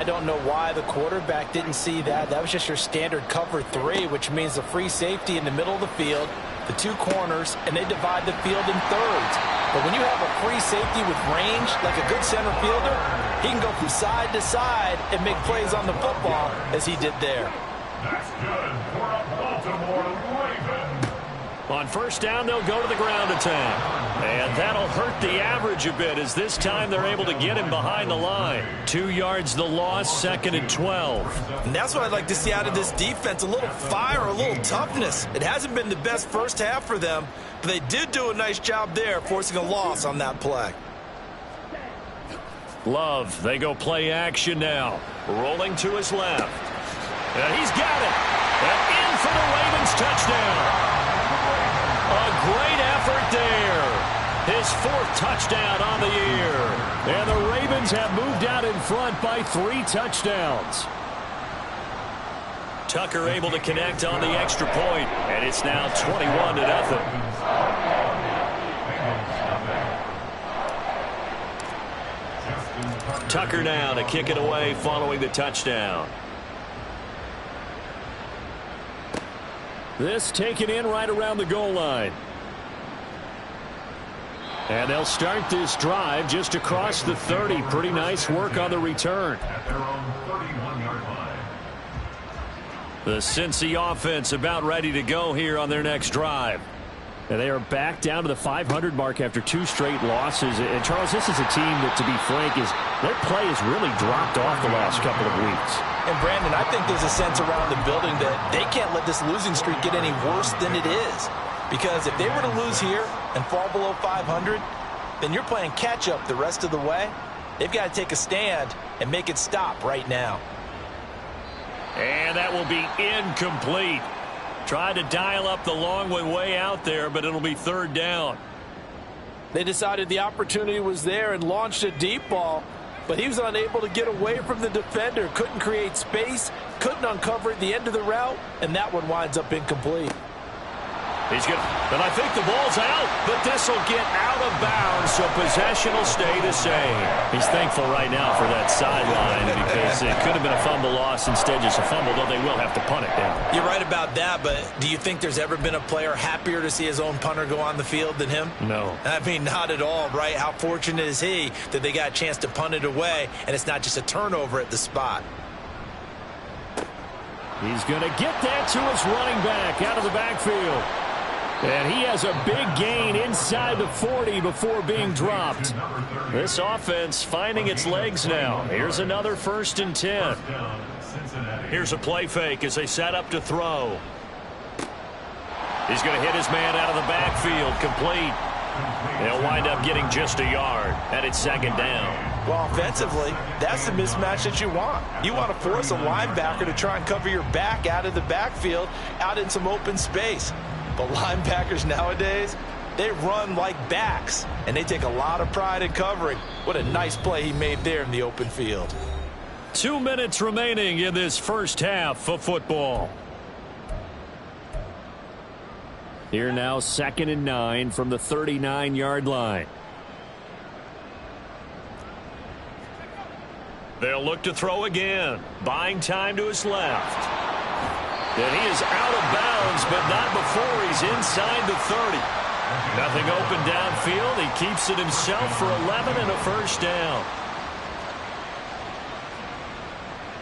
I don't know why the quarterback didn't see that. That was just your standard cover 3, which means the free safety in the middle of the field, the 2 corners, and they divide the field in thirds. But when you have a free safety with range, like a good center fielder, he can go from side to side and make plays on the football as he did there. That's good for a Baltimore Ravens. On first down, they'll go to the ground attack. And that'll hurt the average a bit as this time they're able to get him behind the line. 2 yards the loss, 2nd and 12. And that's what I'd like to see out of this defense, a little fire, a little toughness. It hasn't been the best first half for them, but they did do a nice job there, forcing a loss on that play. Love, they go play action now. Rolling to his left. And he's got it. And in for the Ravens touchdown. A great effort there. His 4th touchdown on the year. And the Ravens have moved out in front by 3 touchdowns. Tucker able to connect on the extra point, and it's now 21-0. Tucker now to kick it away following the touchdown. This taken in right around the goal line. And they'll start this drive just across the 30. Pretty nice work on the return. At their own 31-yard line. The Cincy offense about ready to go here on their next drive. And they are back down to the 500 mark after 2 straight losses. And, Charles, this is a team that, to be frank, their play has really dropped off the last couple of weeks. And, Brandon, I think there's a sense around the building that they can't let this losing streak get any worse than it is. Because if they were to lose here and fall below 500, then you're playing catch-up the rest of the way. They've got to take a stand and make it stop right now. And that will be incomplete. Tried to dial up the long one way out there, but it'll be 3rd down. They decided the opportunity was there and launched a deep ball, but he was unable to get away from the defender. Couldn't create space, couldn't uncover at the end of the route, and that one winds up incomplete. He's good, but I think the ball's out, but this will get out of bounds, so possession will stay the same. He's thankful right now for that sideline because it could have been a fumble loss, instead just a fumble, though they will have to punt it down. You're right about that, but do you think there's ever been a player happier to see his own punter go on the field than him? No. I mean, not at all, right? How fortunate is he that they got a chance to punt it away, and it's not just a turnover at the spot. He's going to get that to his running back out of the backfield. And he has a big gain inside the 40 before being dropped. This offense finding its legs now. Here's another 1st and 10. Here's a play fake as they set up to throw. He's going to hit his man out of the backfield. Complete. They'll wind up getting just a yard. And it's 2nd down. Well, offensively, that's the mismatch that you want. You want to force a linebacker to try and cover your back out of the backfield, out in some open space. But linebackers nowadays, they run like backs, and they take a lot of pride in covering. What a nice play he made there in the open field. 2 minutes remaining in this first half of football. Here now, 2nd and 9 from the 39-yard line. They'll look to throw again, buying time to his left. And he is out of bounds, but not before he's inside the 30. Nothing open downfield. He keeps it himself for 11 and a 1st down.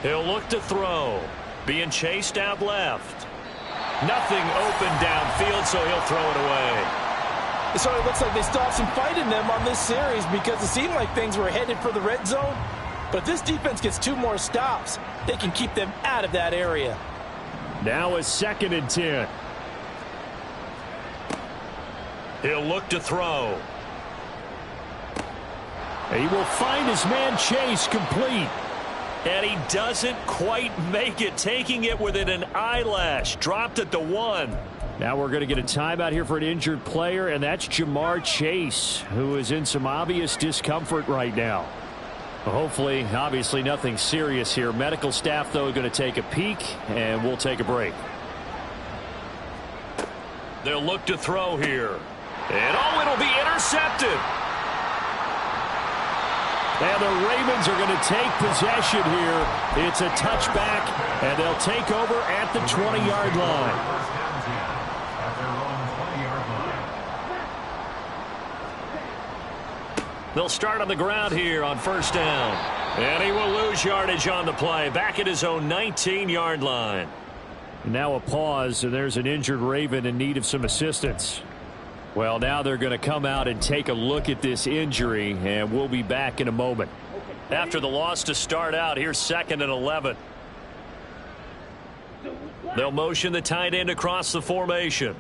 He'll look to throw. Being chased out left. Nothing open downfield, so he'll throw it away. So it looks like they still have some fight in them on this series because it seemed like things were headed for the red zone. But if this defense gets 2 more stops, they can keep them out of that area. Now a 2nd and 10. He'll look to throw. He will find his man Chase complete. And he doesn't quite make it, taking it within an eyelash. Dropped at the 1. Now we're going to get a timeout here for an injured player, and that's Jamar Chase, who is in some obvious discomfort right now. Hopefully, obviously nothing serious here. Medical staff, though, going to take a peek, and we'll take a break. They'll look to throw here. And, oh, it'll be intercepted. And the Ravens are going to take possession here. It's a touchback, and they'll take over at the 20-yard line. They'll start on the ground here on first down. And he will lose yardage on the play, back at his own 19-yard line. Now a pause, and there's an injured Raven in need of some assistance. Well, now they're going to come out and take a look at this injury, and we'll be back in a moment. After the loss to start out, here's 2nd and 11. They'll motion the tight end across the formation.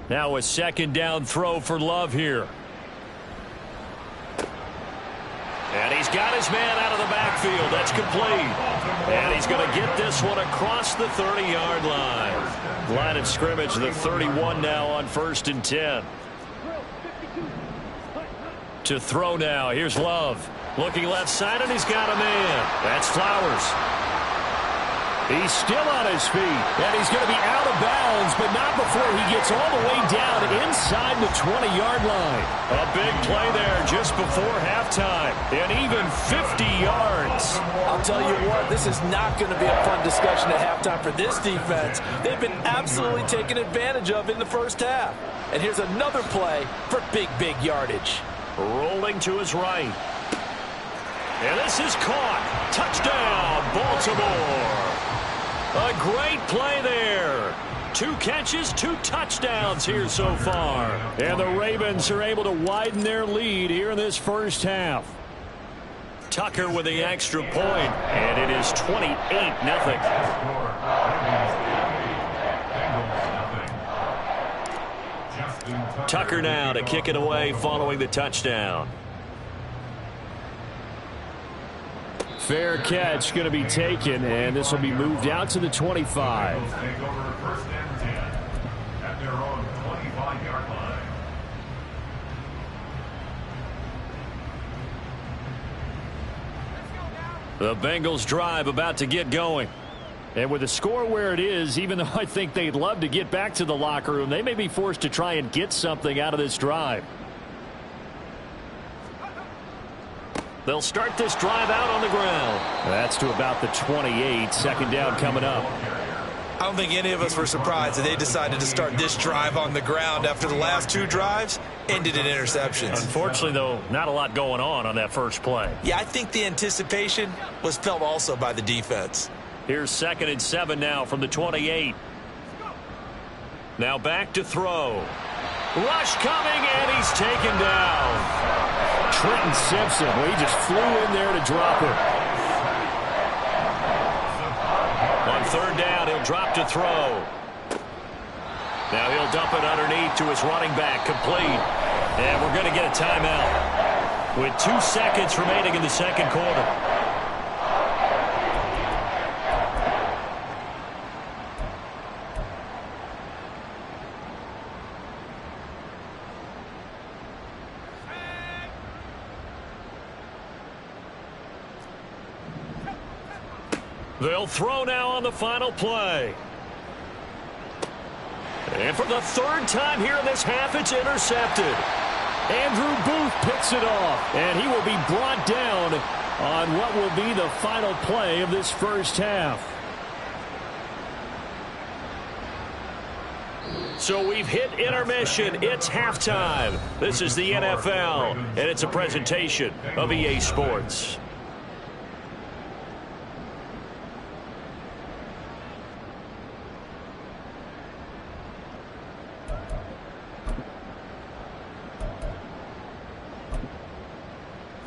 Now a 2nd down throw for Love here. And he's got his man out of the backfield. That's complete. And he's going to get this one across the 30-yard line. Line of scrimmage, the 31 now on 1st and 10. To throw now. Here's Love. Looking left side, and he's got a man. That's Flowers. He's still on his feet, and he's going to be out of bounds, but not before he gets all the way down inside the 20-yard line. A big play there just before halftime, and even 50 yards. I'll tell you what, this is not going to be a fun discussion at halftime for this defense. They've been absolutely taken advantage of in the first half. And here's another play for big yardage. Rolling to his right. And this is caught. Touchdown, Baltimore. A great play there. 2 catches, 2 touchdowns here so far. And the Ravens are able to widen their lead here in this first half. Tucker with the extra point, and it is 28-0. Tucker now to kick it away following the touchdown. Fair catch going to be taken, and this will be moved out to the 25. The Bengals drive about to get going. And with the score where it is, even though I think they'd love to get back to the locker room, they may be forced to try and get something out of this drive. They'll start this drive out on the ground. That's to about the 28. 2nd down coming up. I don't think any of us were surprised that they decided to start this drive on the ground after the last 2 drives ended in interceptions. Unfortunately, though, not a lot going on that first play. Yeah, I think the anticipation was felt also by the defense. Here's 2nd and 7 now from the 28. Now back to throw. Rush coming, and he's taken down. Trenton Simpson, well, he just flew in there to drop it. On 3rd down, he'll drop to throw. Now he'll dump it underneath to his running back, complete. And we're going to get a timeout with 2 seconds remaining in the 2nd quarter. They'll throw now on the final play. And for the 3rd time here in this half, it's intercepted. Andrew Booth picks it off, and he will be brought down on what will be the final play of this first half. So we've hit intermission. It's halftime. This is the NFL, and it's a presentation of EA Sports.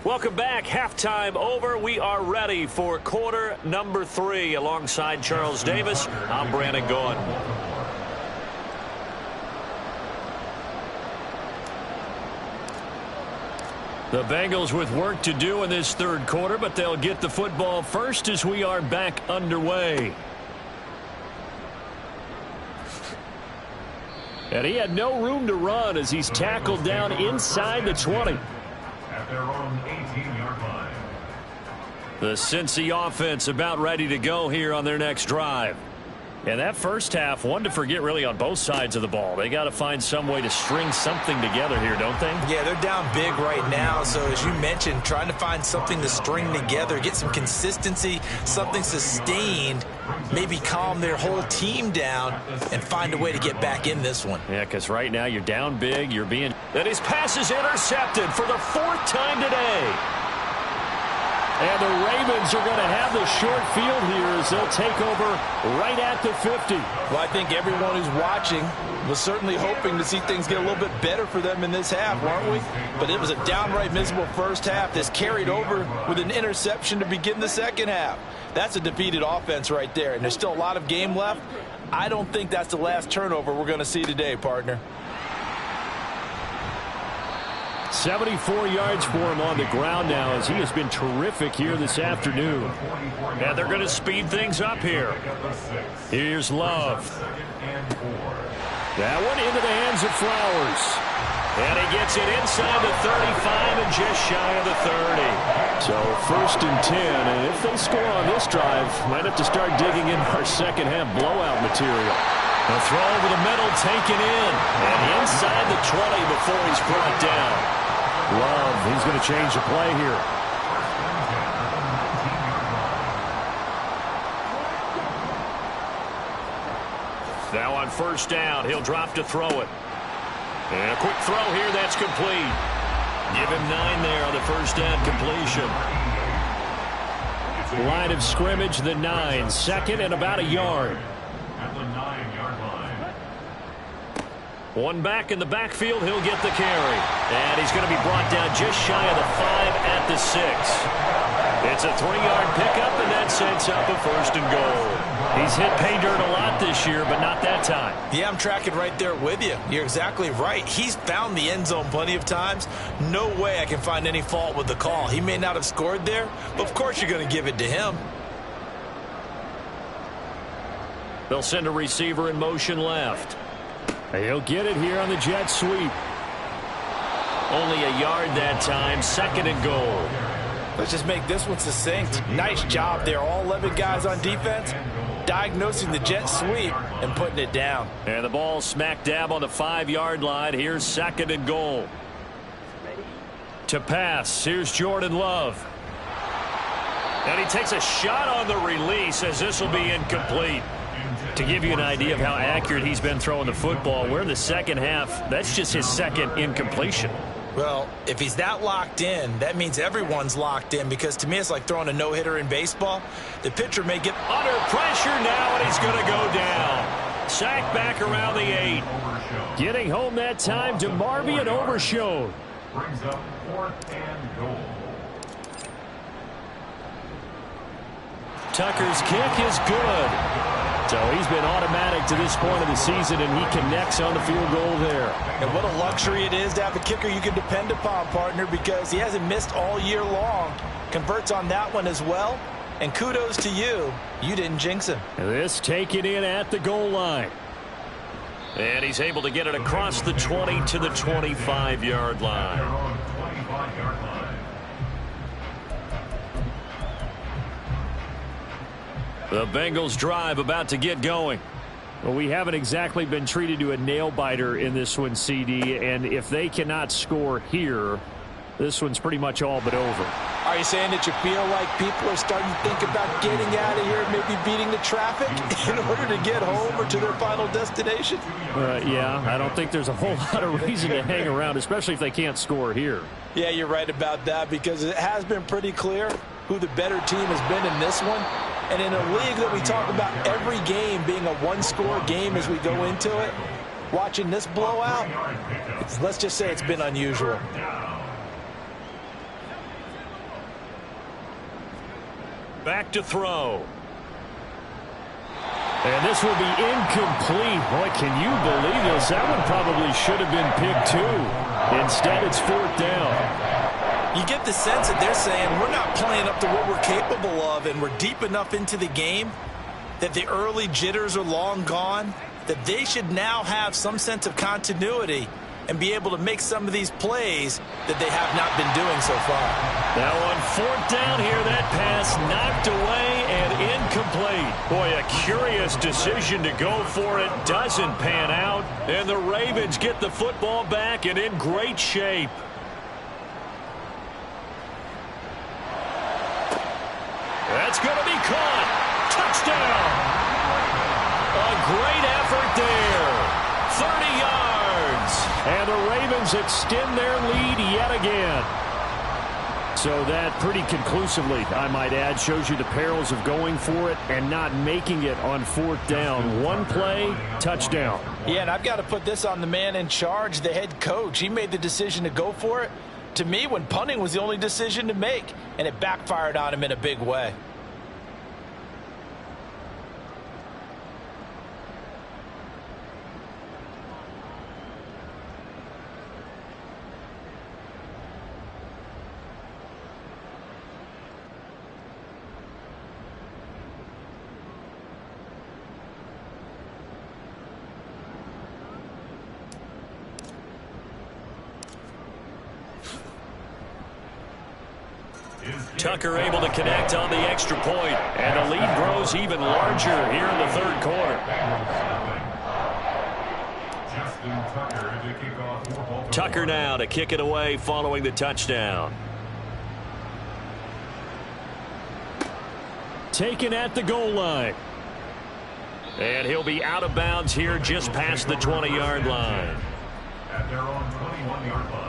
Welcome back. Halftime over. We are ready for quarter number 3. Alongside Charles Davis, I'm Brandon Gaughan. The Bengals with work to do in this 3rd quarter, but they'll get the football first as we are back underway. And he had no room to run as he's tackled down inside the 20. At their own 18-yard line. The Cincy offense about ready to go here on their next drive. And that first half, one to forget really on both sides of the ball. They got to find some way to string something together here, don't they? Yeah, they're down big right now. So as you mentioned, trying to find something to string together, get some consistency, something sustained, maybe calm their whole team down and find a way to get back in this one. Yeah, because right now you're down big. You're being... And his pass is intercepted for the 4th time today. And the Ravens are going to have the short field here as they'll take over right at the 50. Well, I think everyone who's watching was certainly hoping to see things get a little bit better for them in this half, weren't we? But it was a downright miserable first half. This carried over with an interception to begin the second half. That's a defeated offense right there, and there's still a lot of game left. I don't think that's the last turnover we're going to see today, partner. 74 yards for him on the ground now as he has been terrific here this afternoon. And they're going to speed things up here. Here's Love. That one into the hands of Flowers. And he gets it inside the 35 and just shy of the 30. So 1st and 10, and if they score on this drive, might have to start digging in our second half blowout material. The throw over the middle taken in. And inside the 20 before he's brought down. Love, he's going to change the play here. Now on 1st down, he'll drop to throw it. And a quick throw here, that's complete. Give him 9 there on the 1st down completion. Line of scrimmage, the 9. 2nd and about a yard. At the 9-yard line. One back in the backfield, he'll get the carry. And he's going to be brought down just shy of the 5 at the 6. It's a 3-yard pickup, and that sets up a 1st and goal. He's hit pay dirt a lot this year, but not that time. Yeah, I'm tracking right there with you. You're exactly right. He's found the end zone plenty of times. No way I can find any fault with the call. He may not have scored there, but of course you're going to give it to him. They'll send a receiver in motion left. He'll get it here on the jet sweep. Only a yard that time. 2nd and goal. Let's just make this one succinct. Nice job there. All 11 guys on defense diagnosing the jet sweep and putting it down. And the ball smack dab on the 5-yard line. Here's 2nd and goal. To pass. Here's Jordan Love. And he takes a shot on the release as this will be incomplete. To give you an idea of how accurate he's been throwing the football, we're in the second half. That's just his 2nd incompletion. Well, if he's that locked in, that means everyone's locked in, because to me it's like throwing a no-hitter in baseball. The pitcher may get under pressure now, and he's going to go down. Sacked back around the 8. Getting home that time to Marvy and Overshown. Brings up 4th and goal. Tucker's kick is good. So he's been automatic to this point of the season, and he connects on the field goal there. And what a luxury it is to have a kicker you can depend upon, partner, because he hasn't missed all year long. Converts on that one as well. And kudos to you. You didn't jinx him. This taken in at the goal line. And he's able to get it across the 20 to the 25-yard line. They're on 25-yard line. The Bengals drive about to get going. Well, we haven't exactly been treated to a nail-biter in this one, CD, and if they cannot score here, this one's pretty much all but over. Are you saying that you feel like people are starting to think about getting out of here and maybe beating the traffic in order to get home or to their final destination? Yeah, I don't think there's a whole lot of reason to hang around, especially if they can't score here. Yeah, you're right about that, because it has been pretty clear who the better team has been in this one. And in a league that we talk about every game being a one-score game as we go into it, watching this blowout, let's just say it's been unusual. Back to throw. And this will be incomplete. Boy, can you believe this? That one probably should have been picked too. Instead, it's 4th down. You get the sense that they're saying we're not playing up to what we're capable of, and we're deep enough into the game that the early jitters are long gone, that they should now have some sense of continuity and be able to make some of these plays that they have not been doing so far. Now on 4th down here, that pass knocked away and incomplete. incomplete. Boy, a curious decision to go for it. Doesn't pan out. And the Ravens get the football back and in great shape. That's going to be caught. Touchdown. A great effort there. 30 yards. And the Ravens extend their lead yet again. So that pretty conclusively, I might add, shows you the perils of going for it and not making it on fourth down. One play, touchdown. Yeah, and I've got to put this on the man in charge, the head coach. He made the decision to go for it. To me, when punting was the only decision to make, and it backfired on him in a big way. Tucker able to connect on the extra point, and the lead grows even larger here in the third quarter. Tucker now to kick it away following the touchdown. Taken at the goal line. And he'll be out of bounds here just past the 20-yard line. At their own 21-yard line.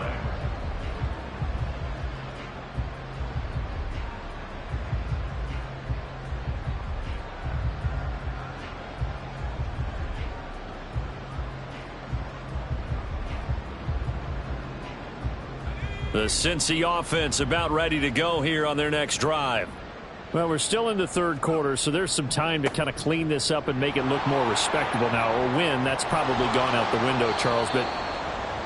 The Cincy offense about ready to go here on their next drive. Well, we're still in the third quarter, so there's some time to kind of clean this up and make it look more respectable now. Or win, that's probably gone out the window, Charles. But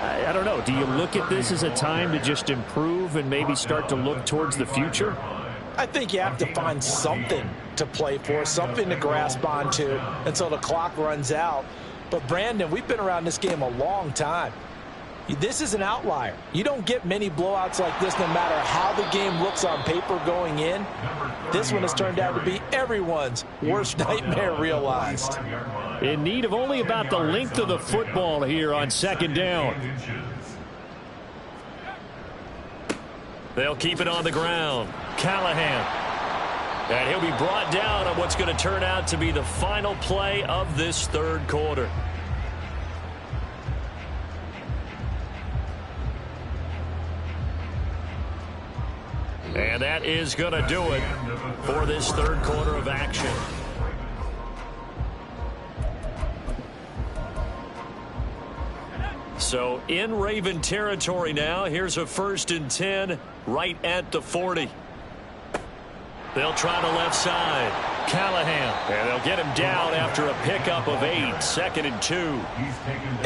I don't know. Do you look at this as a time to just improve and maybe start to look towards the future? I think you have to find something to play for, something to grasp onto until the clock runs out. But, Brandon, we've been around this game a long time. This is an outlier. You don't get many blowouts like this no matter how the game looks on paper going in. This one has turned out to be everyone's worst nightmare realized. In need of only about the length of the football here on second down. They'll keep it on the ground. Callahan. And he'll be brought down on what's going to turn out to be the final play of this third quarter. And that is going to do it for this third quarter of action. So in Raven territory now. Here's a 1st and 10 right at the 40. They'll try the left side. Callahan. And they'll get him down after a pickup of 8. 2nd and 2.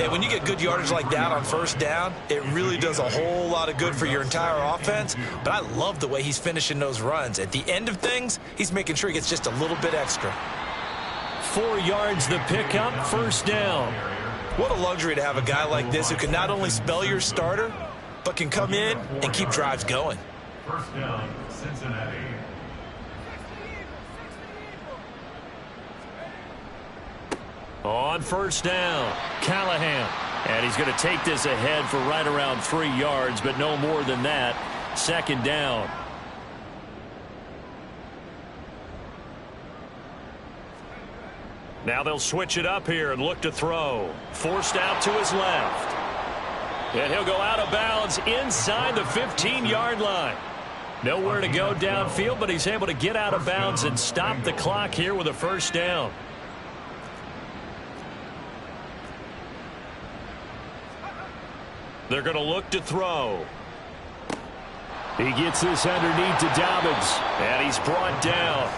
And when you get good yardage like that on first down, it really does a whole lot of good for your entire offense. But I love the way he's finishing those runs. At the end of things, he's making sure he gets just a little bit extra. 4 yards the pickup. 1st down. What a luxury to have a guy like this who can not only spell your starter, but can come in and keep drives going. 1st down, Cincinnati. On 1st down, Callahan. And he's going to take this ahead for right around 3 yards, but no more than that. 2nd down. Now they'll switch it up here and look to throw. Forced out to his left. And he'll go out of bounds inside the 15-yard line. Nowhere to go downfield, but he's able to get out of bounds and stop the clock here with a 1st down. They're going to look to throw. He gets this underneath to Dobbins. And he's brought down.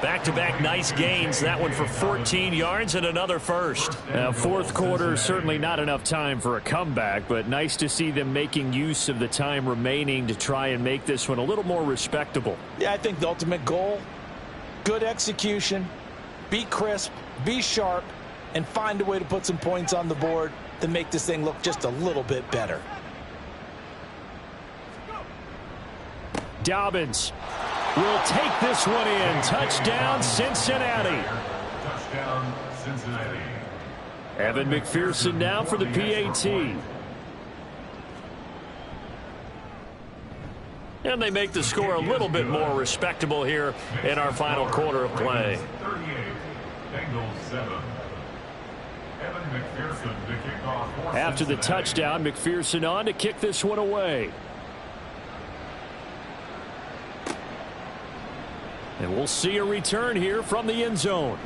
Back-to-back nice gains. That one for 14 yards and another 1st. Now, fourth quarter, certainly not enough time for a comeback, but nice to see them making use of the time remaining to try and make this one a little more respectable. Yeah, I think the ultimate goal, good execution, be crisp, be sharp, and find a way to put some points on the board to make this thing look just a little bit better. Dobbins. will take this one in. Touchdown, Cincinnati. Touchdown, Cincinnati. Evan McPherson now for the PAT. And they make the score a little bit more respectable here in our final quarter of play. 38, Bengals 7. Evan McPherson to kick off for After the Cincinnati. touchdown, McPherson on to kick this one away. And we'll see a return here from the end zone.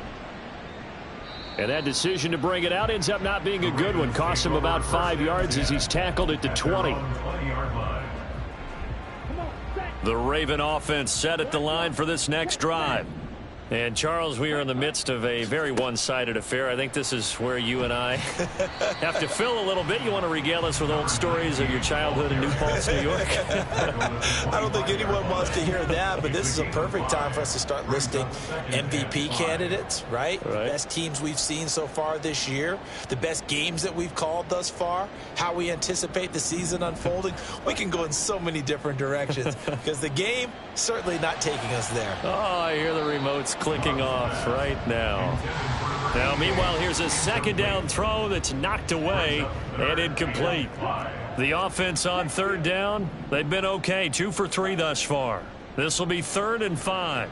And that decision to bring it out ends up not being a good one. Costs him about 5 yards as he's tackled at the 20. 20-yard line. The Raven offense set at the line for this next drive. And, Charles, we are in the midst of a very one-sided affair. I think this is where you and I have to fill a little bit. You want to regale us with old stories of your childhood in New Paltz, New York? I don't think anyone wants to hear that, but this is a perfect time for us to start listing MVP candidates, right? Best teams we've seen so far this year, the best games that we've called thus far, how we anticipate the season unfolding. We can go in so many different directions because the game certainly not taking us there. Oh, I hear the remotes clicking off right now. Now, meanwhile, here's a second down throw that's knocked away and incomplete. The offense on third down, they've been okay. 2 for 3 thus far. This will be 3rd and 5.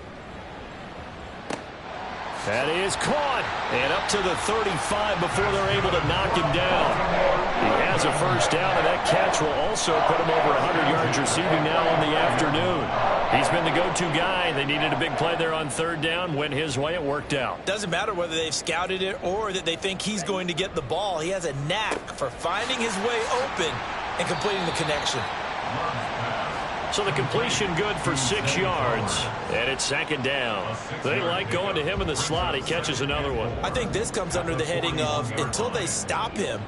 That is caught and up to the 35 before they're able to knock him down. He has a first down, and that catch will also put him over 100 yards receiving now on the afternoon. He's been the go-to guy. They needed a big play there on third down. Went his way. It worked out. Doesn't matter whether they've scouted it or that they think he's going to get the ball. He has a knack for finding his way open and completing the connection. So the completion good for 6 yards, and it's second down. They like going to him in the slot. He catches another one. I think this comes under the heading of until they stop him,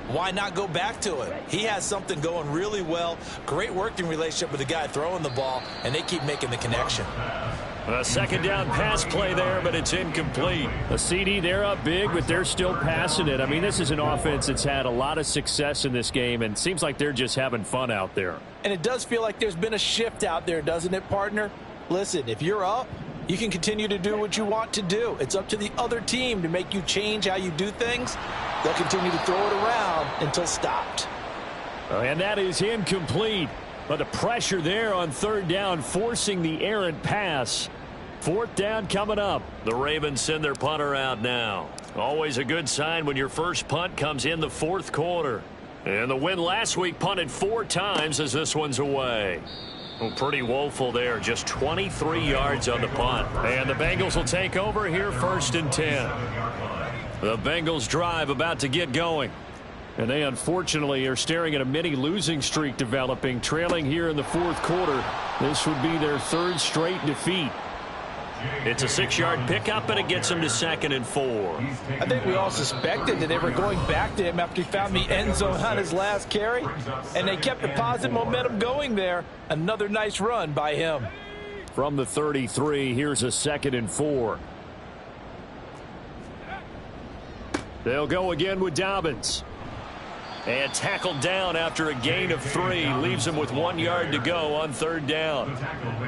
why not go back to it? He has something going really well. Great working relationship with the guy throwing the ball, and they keep making the connection. A second down pass play there, but it's incomplete. A CD, they're up big, but they're still passing it. I mean, this is an offense that's had a lot of success in this game, and seems like they're just having fun out there. And it does feel like there's been a shift out there, doesn't it, partner? Listen, if you're up, you can continue to do what you want to do. It's up to the other team to make you change how you do things. They'll continue to throw it around until stopped. And that is incomplete. But the pressure there on third down, forcing the errant pass. 4th down coming up. The Ravens send their punter out now. Always a good sign when your first punt comes in the 4th quarter. And the win last week punted 4 times as this one's away. Well, pretty woeful there. Just 23 yards on the punt. And the Bengals will take over here 1st and 10. The Bengals drive about to get going. And they unfortunately are staring at a mini losing streak developing, trailing here in the 4th quarter. This would be their 3rd straight defeat. It's a 6-yard pickup, and it gets him to 2nd and 4. I think we all suspected that they were going back to him after he found the end zone on his last carry, and they kept the positive momentum going there. Another nice run by him. From the 33, here's a 2nd and 4. They'll go again with Dobbins. And tackled down after a gain of 3. Leaves him with 1 yard to go on 3rd down.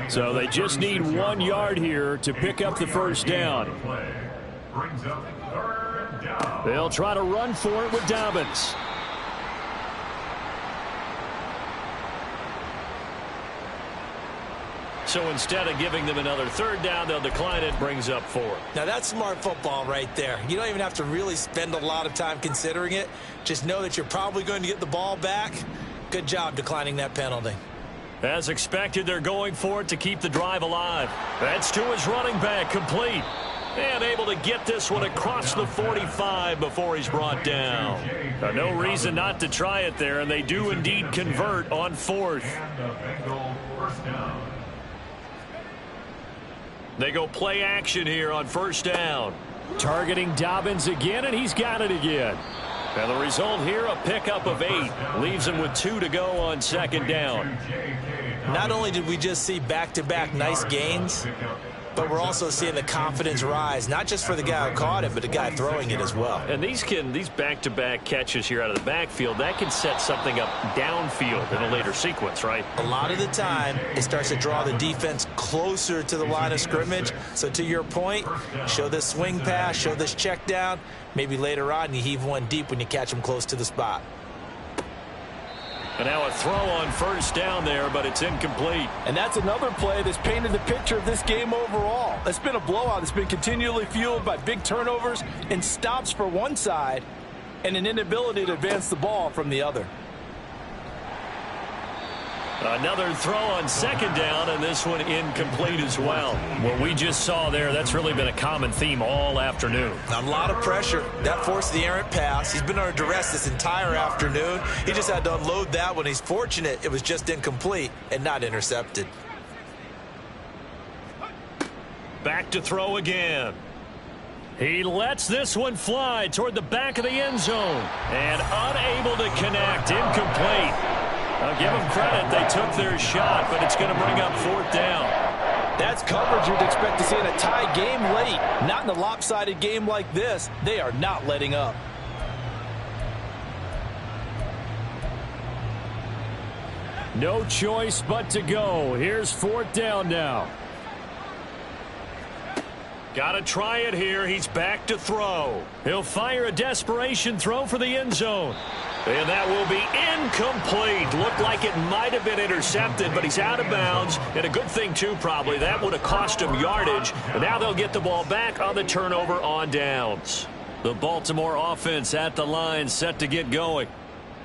So they just need 1 yard here to pick up the first down. They'll try to run for it with Dobbins. So instead of giving them another 3rd down, they'll decline it. Brings up 4. Now that's smart football right there. You don't even have to really spend a lot of time considering it. Just know that you're probably going to get the ball back. Good job declining that penalty. As expected, they're going for it to keep the drive alive. That's to his running back, complete. And able to get this one across the 45 before he's brought down. No reason not to try it there, and they do indeed convert on 4th. They go play action here on 1st down. Targeting Dobbins again, and he's got it again. And the result here, a pickup of 8. Leaves him with 2 to go on 2nd down. Not only did we just see back-to-back nice gains, but we're also seeing the confidence rise, not just for the guy who caught it, but the guy throwing it as well. And these back-to-back catches here out of the backfield, that can set something up downfield in a later sequence, right? A lot of the time, it starts to draw the defense closer to the line of scrimmage. So to your point, show this swing pass, show this check down. Maybe later on you heave one deep when you catch them close to the spot. And now a throw on first down there, but it's incomplete. And that's another play that's painted the picture of this game overall. It's been a blowout. It's been continually fueled by big turnovers and stops for one side and an inability to advance the ball from the other. Another throw on second down, and this one incomplete as well. What we just saw there, that's really been a common theme all afternoon. A lot of pressure. That forced the errant pass. He's been under duress this entire afternoon. He just had to unload that one. He's fortunate it was just incomplete and not intercepted. Back to throw again. He lets this one fly toward the back of the end zone. And unable to connect. Incomplete. I'll give them credit. They took their shot, but it's going to bring up fourth down. That's coverage you'd expect to see in a tie game late. Not in a lopsided game like this. They are not letting up. No choice but to go. Here's fourth down now. Got to try it here. He's back to throw. He'll fire a desperation throw for the end zone. And that will be incomplete. Looked like it might have been intercepted, but he's out of bounds. And a good thing, too, probably. That would have cost him yardage. And now they'll get the ball back on the turnover on downs. The Baltimore offense at the line, set to get going.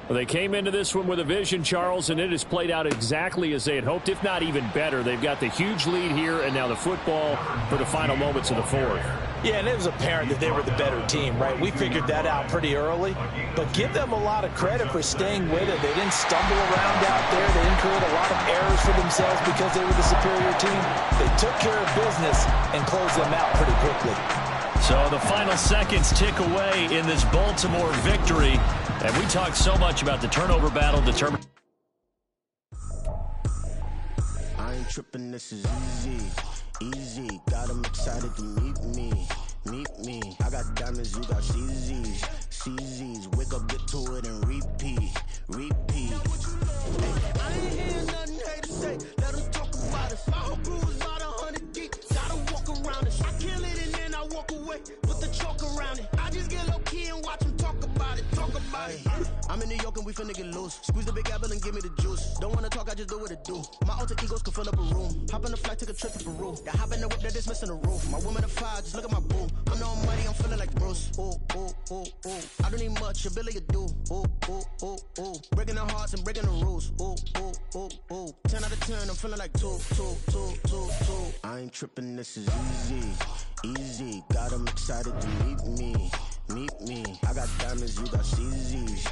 Well, they came into this one with a vision, Charles, and it has played out exactly as they had hoped, if not even better. They've got the huge lead here, and now the football for the final moments of the fourth. Yeah, and it was apparent that they were the better team, right? We figured that out pretty early, but give them a lot of credit for staying with it. They didn't stumble around out there. They didn't create a lot of errors for themselves because they were the superior team. They took care of business and closed them out pretty quickly. So the final seconds tick away in this Baltimore victory. And we talked so much about the turnover battle determined. I ain't tripping, this is easy. Easy, got them excited to meet me. Meet me. I got diamonds, you got CZs. CZs, wake up, get to it, and repeat. Repeat. I ain't hearing nothing hate to say. Let them talk about it. My whole crew is about 100 deep. Gotta walk around it. I kill it and then I walk away. Put the chalk around it. I just get low key and watch them talk about it. Talk about it. I'm in New York and we finna get loose. Squeeze the big apple and give me the juice. Don't wanna talk, I just do what it do. My alter egos can fill up a room. Hop on the flight, take a trip to Peru. That hop in the whip that is missing the roof. My woman a fire, just look at my boo. I'm no money, I'm feeling like Bruce. Ooh, ooh, ooh, ooh. I don't need much, ability to do. Ooh, ooh, ooh, ooh. Breaking the hearts and breaking the rules. Ooh, ooh, ooh, ooh. 10 out of 10, I'm feeling like 2. I ain't tripping, this is easy. Easy, got them excited to meet me. Meet me. I got diamonds, you got CZs.